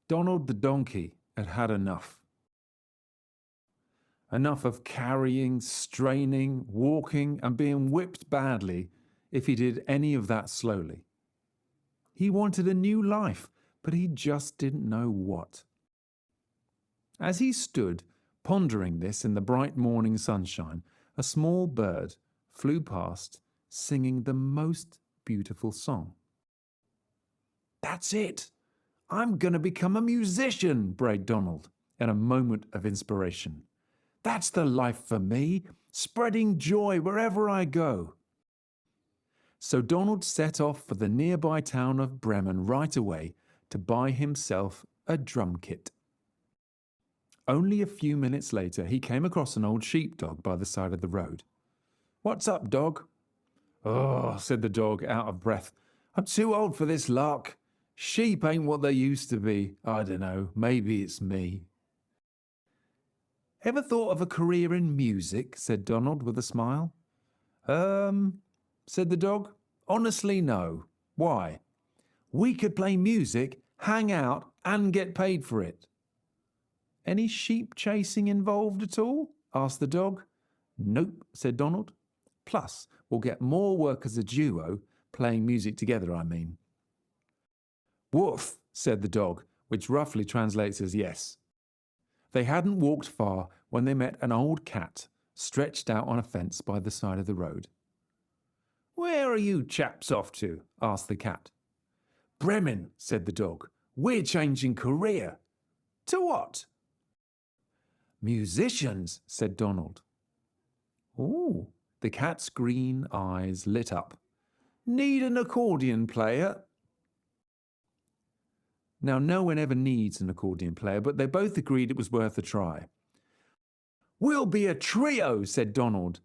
Donald the donkey had had enough. Enough of carrying, straining, walking, and being whipped badly if he did any of that slowly. He wanted a new life, but he just didn't know what. As he stood, pondering this in the bright morning sunshine, a small bird flew past, singing the most beautiful song. "That's it! I'm going to become a musician," brayed Donald in a moment of inspiration. "That's the life for me, spreading joy wherever I go." So Donald set off for the nearby town of Bremen right away to buy himself a drum kit. Only a few minutes later, he came across an old sheepdog by the side of the road. "What's up, dog?" "Oh," said the dog, out of breath. "I'm too old for this lark. Sheep ain't what they used to be. I don't know, maybe it's me." "Ever thought of a career in music?" said Donald with a smile. Said the dog. "Honestly, no. Why?" "We could play music, hang out, and get paid for it." "Any sheep chasing involved at all?" asked the dog. "Nope," said Donald. "Plus, we'll get more work as a duo, playing music together, I mean." "Woof," said the dog, which roughly translates as yes. They hadn't walked far when they met an old cat stretched out on a fence by the side of the road. "Where are you chaps off to?" asked the cat. "Bremen," said the dog. "We're changing career." "To what?" "Musicians," said Donald. "Ooh," the cat's green eyes lit up. "Need an accordion player?" Now, no one ever needs an accordion player, but they both agreed it was worth a try. "We'll be a trio," said Donald.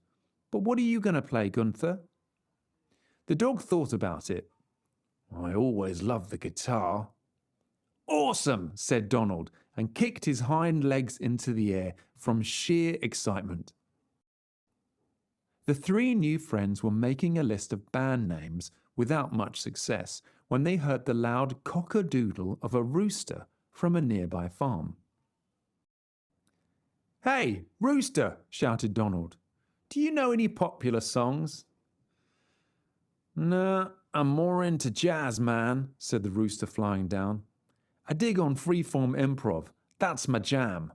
"But what are you going to play, Gunther?" The dog thought about it. "I always loved the guitar." "Awesome," said Donald, and kicked his hind legs into the air from sheer excitement. The three new friends were making a list of band names without much success when they heard the loud cock-a-doodle of a rooster from a nearby farm. "Hey, rooster," shouted Donald. "Do you know any popular songs?" "Nah, I'm more into jazz, man," said the rooster, flying down. "I dig on freeform improv. That's my jam."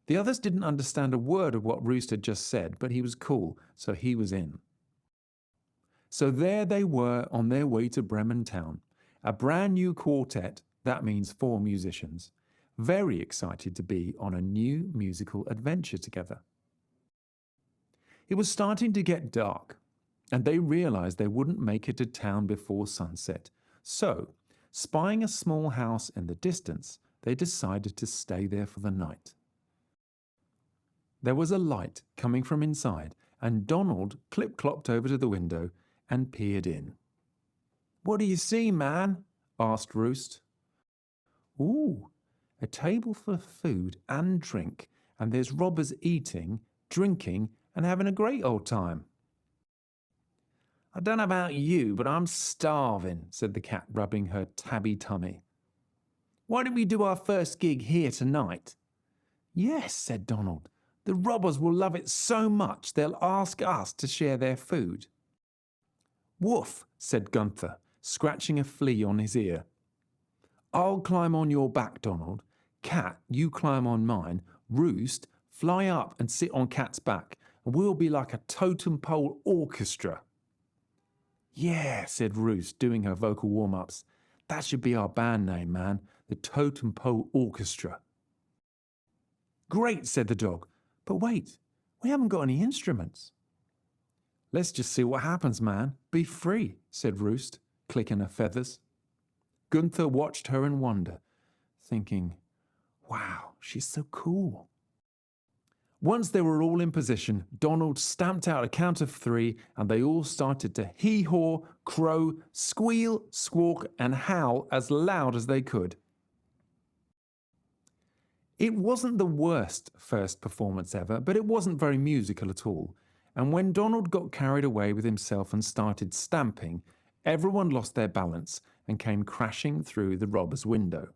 The others didn't understand a word of what Rooster just said, but he was cool, so he was in. So there they were on their way to Bremen town, a brand new quartet, that means 4 musicians, very excited to be on a new musical adventure together. It was starting to get dark, and they realized they wouldn't make it to town before sunset. So, spying a small house in the distance, they decided to stay there for the night. There was a light coming from inside, and Donald clip-clopped over to the window and peered in. "What do you see, man?" asked Roost. "Ooh, a table full of food and drink, and there's robbers eating, drinking, and having a great old time." "I don't know about you, but I'm starving," said the cat, rubbing her tabby tummy. "Why don't we do our first gig here tonight?" "Yes," said Donald. "The robbers will love it so much they'll ask us to share their food." "Woof," said Gunther, scratching a flea on his ear. "I'll climb on your back, Donald. Cat, you climb on mine. Roost, fly up and sit on Cat's back, and we'll be like a totem pole orchestra." "Yeah," said Roost, doing her vocal warm-ups. "That should be our band name, man. The Totem Pole Orchestra." "Great," said the dog. "But wait, we haven't got any instruments." "Let's just see what happens, man. Be free," said Roost, clicking her feathers. Gunther watched her in wonder, thinking, "Wow, she's so cool." Once they were all in position, Donald stamped out a count of 3, and they all started to hee-haw, crow, squeal, squawk, and howl as loud as they could. It wasn't the worst first performance ever, but it wasn't very musical at all. And when Donald got carried away with himself and started stamping, everyone lost their balance and came crashing through the robber's window.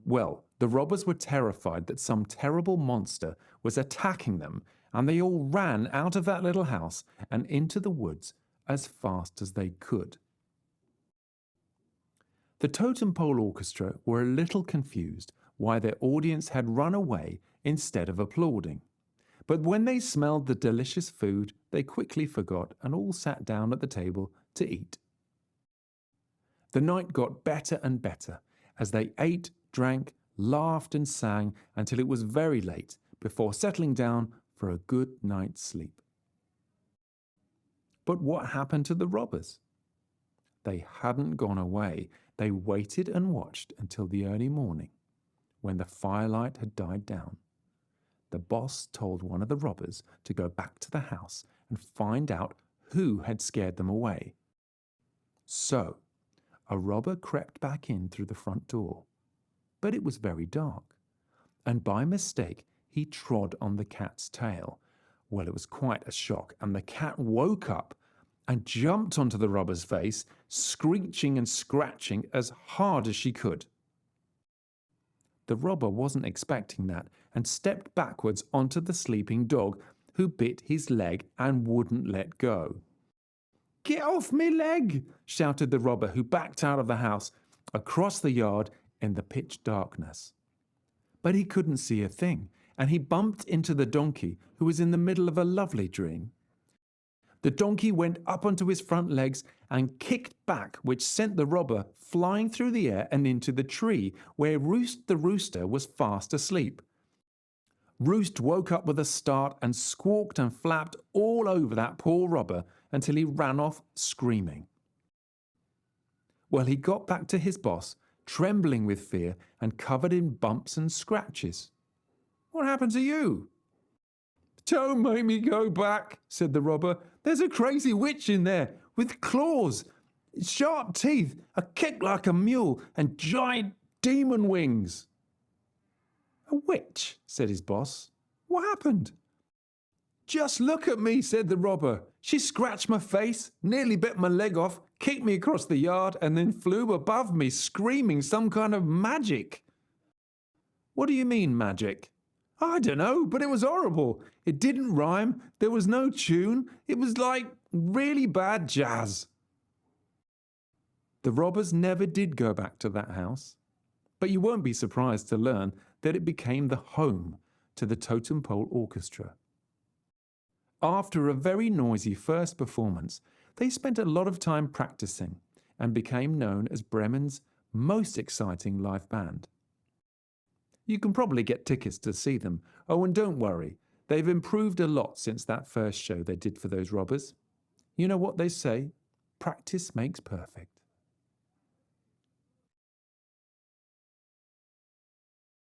Well, the robbers were terrified that some terrible monster was attacking them, and they all ran out of that little house and into the woods as fast as they could. The Totem Pole Orchestra were a little confused why their audience had run away instead of applauding. But when they smelled the delicious food, they quickly forgot and all sat down at the table to eat. The night got better and better as they ate, drank, laughed and sang until it was very late before settling down for a good night's sleep. But what happened to the robbers? They hadn't gone away. They waited and watched until the early morning, when the firelight had died down. The boss told one of the robbers to go back to the house and find out who had scared them away. So, a robber crept back in through the front door, but it was very dark, and by mistake he trod on the cat's tail. Well, it was quite a shock, and the cat woke up and jumped onto the robber's face, screeching and scratching as hard as she could. The robber wasn't expecting that and stepped backwards onto the sleeping dog, who bit his leg and wouldn't let go. "Get off me leg!" shouted the robber, who backed out of the house across the yard in the pitch darkness. But he couldn't see a thing, and he bumped into the donkey, who was in the middle of a lovely dream. The donkey went up onto his front legs and kicked back, which sent the robber flying through the air and into the tree where Roost the rooster was fast asleep. Roost woke up with a start and squawked and flapped all over that poor robber until he ran off screaming. Well, he got back to his boss, trembling with fear and covered in bumps and scratches. "What happened to you?" "Don't make me go back," said the robber. "There's a crazy witch in there with claws, sharp teeth, a kick like a mule, and giant demon wings." "A witch?" said his boss. "What happened?" "Just look at me," said the robber. "She scratched my face, nearly bit my leg off, kicked me across the yard, and then flew above me, screaming some kind of magic." "What do you mean, magic?" "I don't know, but it was horrible. It didn't rhyme. There was no tune. It was like really bad jazz." The robbers never did go back to that house, but you won't be surprised to learn that it became the home to the Totem Pole Orchestra. After a very noisy first performance, they spent a lot of time practicing and became known as Bremen's most exciting live band. You can probably get tickets to see them. Oh, and don't worry, they've improved a lot since that first show they did for those robbers. You know what they say? Practice makes perfect.